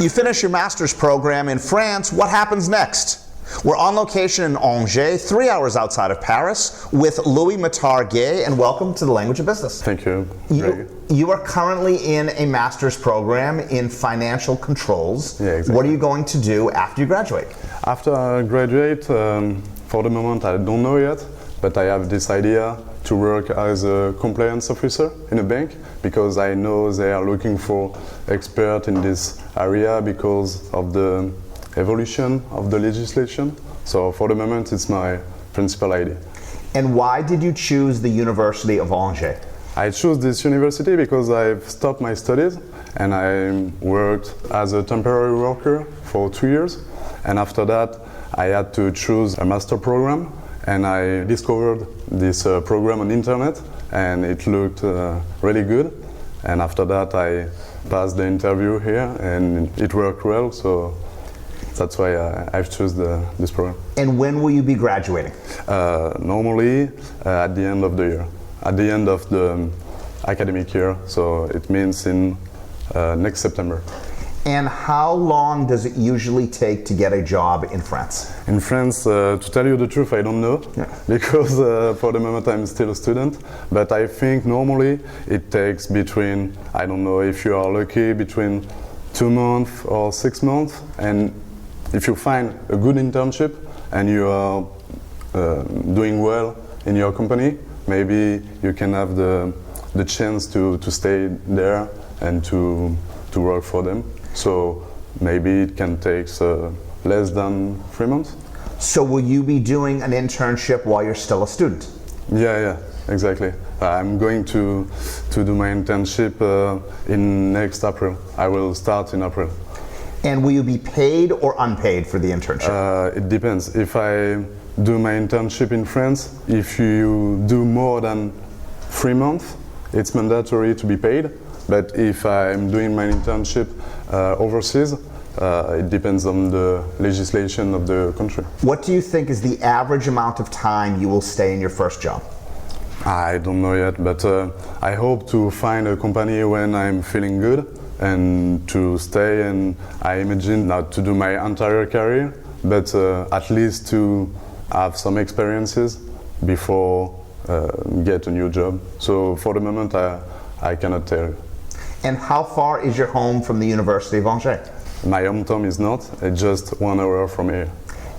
You finish your master's program in France. What happens next? We're on location in Angers, 3 hours outside of Paris, with Louis-Matar Guèye, and welcome to the Language of Business. Thank you. You are currently in a master's program in financial controls. Yeah, exactly. What are you going to do after you graduate? After I graduate, for the moment I don't know yet, but I have this idea to work as a compliance officer in a bank, because I know they are looking for experts in this area because of the evolution of the legislation. So for the moment it's my principal idea. And why did you choose the University of Angers? I chose this university because I've stopped my studies and I worked as a temporary worker for 2 years, and after that I had to choose a master program, and I discovered this program on internet and it looked really good, and after that I passed the interview here and it worked well, so that's why I've chosen this program. And when will you be graduating? Normally at the end of the year, at the end of the academic year, so it means in next September. And how long does it usually take to get a job in France? In France, to tell you the truth, I don't know, because for the moment I'm still a student, but I think normally it takes between, I don't know, if you are lucky, between 2 months or 6 months, and if you find a good internship and you are doing well in your company, maybe you can have the chance to stay there and to work for them. So maybe it can take less than 3 months. So will you be doing an internship while you're still a student? Yeah, exactly. I'm going to do my internship in next April. I will start in April. And will you be paid or unpaid for the internship? It depends. If I do my internship in France, if you do more than 3 months, it's mandatory to be paid. But if I'm doing my internship overseas, it depends on the legislation of the country. What do you think is the average amount of time you will stay in your first job? I don't know yet, but I hope to find a company when I'm feeling good and to stay, and I imagine not to do my entire career, but at least to have some experiences before get a new job. So for the moment I cannot tell you. And how far is your home from the University of Angers? My hometown is not, it's just 1 hour from here.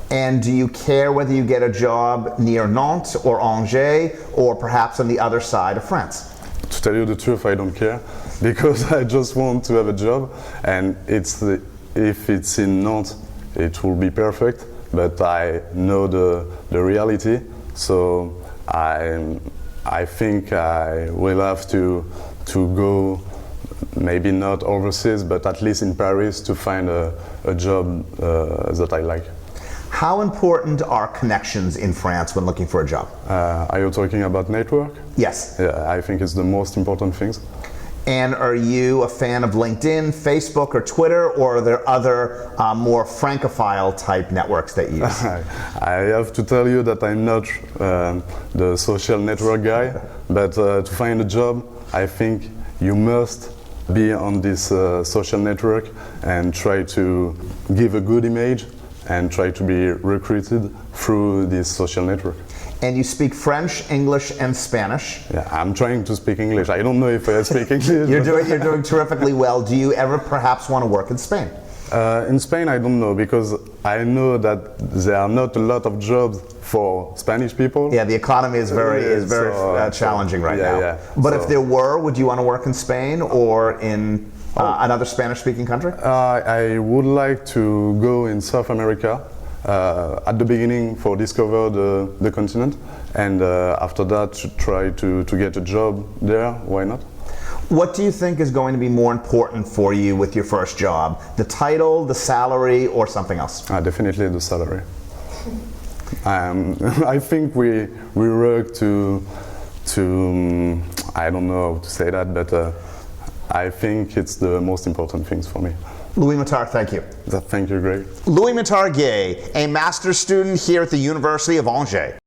And do you care whether you get a job near Nantes or Angers, or perhaps on the other side of France? To tell you the truth, I don't care, because I just want to have a job, and if it's in Nantes, it will be perfect, but I know the reality, so I think I will have to go, maybe not overseas, but at least in Paris, to find a job that I like. How important are connections in France when looking for a job? Are you talking about network? Yes. Yeah, I think it's the most important things. And are you a fan of LinkedIn, Facebook, or Twitter, or are there other more francophile type networks that you use? I have to tell you that I'm not the social network guy, but to find a job, I think you must be on this social network and try to give a good image and try to be recruited through this social network. And you speak French, English, and Spanish. Yeah, I'm trying to speak English. I don't know if I speak English. You're doing terrifically well. Do you ever perhaps want to work in Spain? In Spain, I don't know, because I know that there are not a lot of jobs for Spanish people. Yeah, the economy is very challenging right now. Yeah. But if there were, would you want to work in Spain or in another Spanish-speaking country? I would like to go in South America at the beginning for discover the continent, and after that try to get a job there. Why not? What do you think is going to be more important for you with your first job? The title, the salary, or something else? Definitely the salary. I think we work to I don't know how to say that, but I think it's the most important things for me. Louis-Matar, thank you. Thank you, Greg. Louis-Matar Guèye, a master's student here at the University of Angers.